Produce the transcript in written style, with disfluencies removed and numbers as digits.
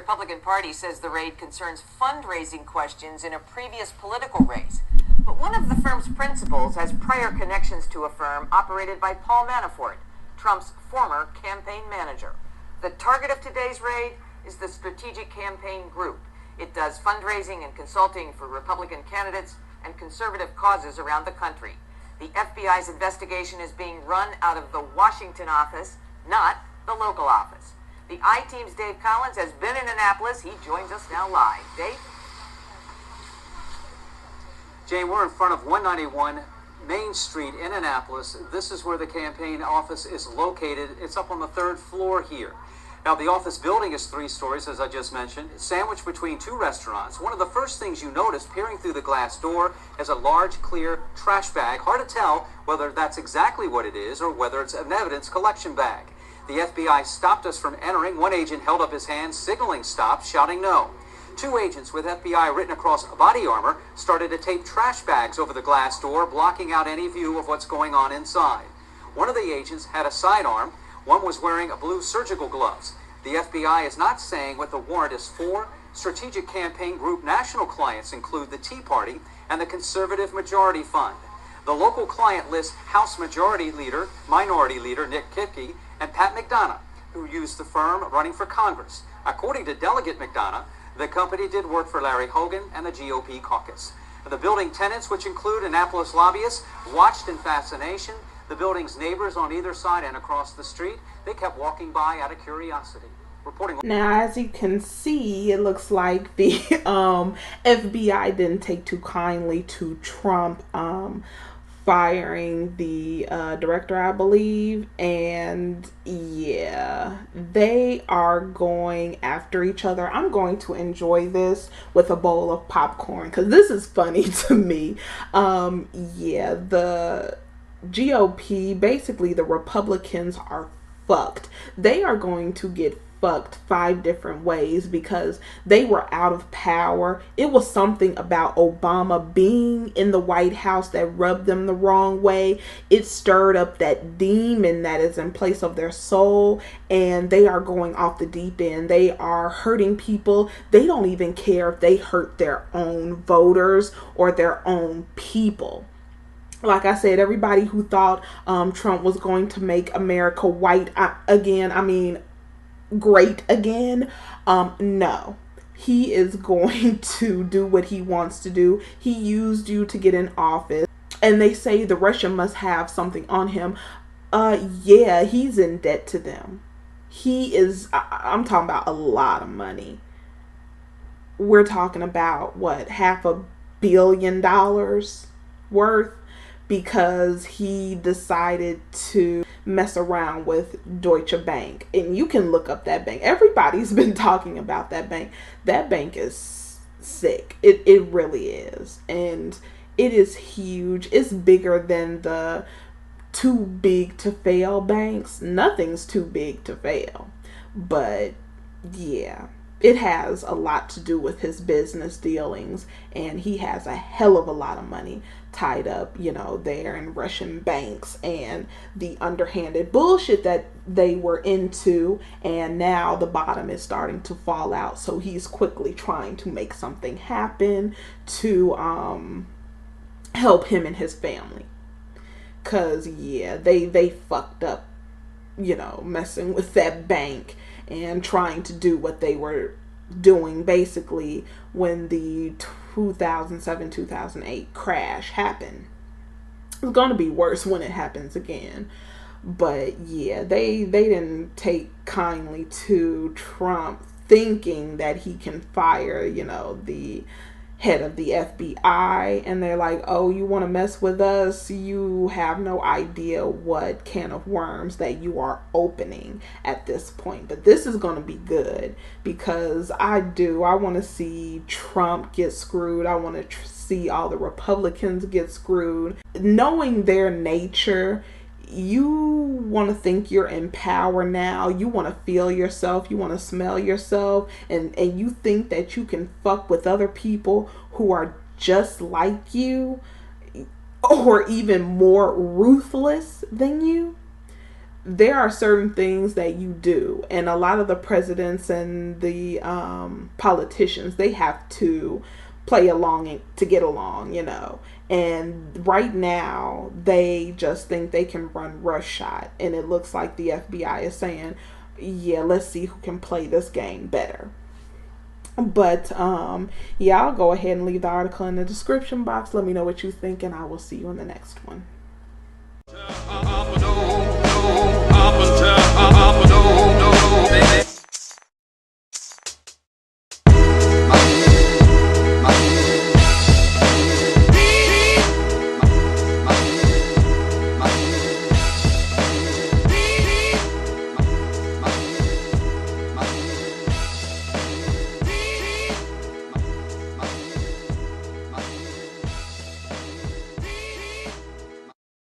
Republican Party says the raid concerns fundraising questions in a previous political race. But one of the firm's principals has prior connections to a firm operated by Paul Manafort, Trump's former campaign manager. The target of today's raid is the Strategic Campaign Group. It does fundraising and consulting for Republican candidates and conservative causes around the country. The FBI's investigation is being run out of the Washington office, not the local office. The I-Team's Dave Collins has been in Annapolis. He joins us now live. Dave? Jay, we're in front of 191 Main Street in Annapolis. This is where the campaign office is located. It's up on the 3rd floor here. Now, the office building is 3 stories, as I just mentioned, sandwiched between 2 restaurants. One of the first things you notice peering through the glass door is a large, clear trash bag. Hard to tell whether that's exactly what it is or whether it's an evidence collection bag. The FBI stopped us from entering. One agent held up his hand, signaling stop, shouting no. 2 agents with FBI written across body armor started to tape trash bags over the glass door, blocking out any view of what's going on inside. One of the agents had a sidearm. One was wearing a blue surgical gloves. The FBI is not saying what the warrant is for. Strategic Campaign Group national clients include the Tea Party and the Conservative Majority Fund. The local client lists House Minority Leader Nick Kipke and Pat McDonough, who used the firm running for Congress. According to Delegate McDonough, the company did work for Larry Hogan and the GOP caucus. The building tenants, which include Annapolis lobbyists, watched in fascination. The building's neighbors on either side and across the street, they kept walking by out of curiosity. Reporting. Now, as you can see, it looks like the FBI didn't take too kindly to Trump firing the director, I believe. And yeah, they are going after each other. I'm going to enjoy this with a bowl of popcorn because this is funny to me. Yeah, the GOP, basically the Republicans, are fucked. They are going to get fucked 5 different ways because they were out of power. It was something about Obama being in the White House that rubbed them the wrong way. It stirred up that demon that is in place of their soul, and they are going off the deep end. They are hurting people. They don't even care if they hurt their own voters or their own people. Like I said, everybody who thought Trump was going to make America white again, great again, no. He is going to do what he wants to do. He used you to get in office. And they say the Russia must have something on him. Yeah, he's in debt to them. He is, I'm talking about a lot of money. We're talking about, what, $500 million worth? Because he decided to mess around with Deutsche Bank. And you can look up that bank. Everybody's been talking about that bank. That bank is sick. It really is. And it is huge. It's bigger than the too big to fail banks. Nothing's too big to fail. But yeah, it has a lot to do with his business dealings. And he has a hell of a lot of money tied up, there in Russian banks and the underhanded bullshit that they were into. And now the bottom is starting to fall out. So he's quickly trying to make something happen to help him and his family. Cause yeah, they fucked up, messing with that bank and trying to do what they were doing basically when the 2007-2008 crash happened. It's going to be worse when it happens again. But yeah, they didn't take kindly to Trump thinking that he can fire, the head of the FBI, and they're like, oh, you want to mess with us? You have no idea what can of worms that you are opening at this point. But this is going to be good because I want to see Trump get screwed. I want to see all the Republicans get screwed. Knowing their nature, you want to think you're in power now. You want to feel yourself. You want to smell yourself. And you think that you can fuck with other people who are just like you or even more ruthless than you. there are certain things that you do, and a lot of the presidents and the politicians, they have to play along to get along, you know. And right now, they just think they can run roughshod, and it looks like the FBI is saying, yeah, let's see who can play this game better. But yeah, I'll go ahead and leave the article in the description box. Let me know what you think, and I will see you in the next one.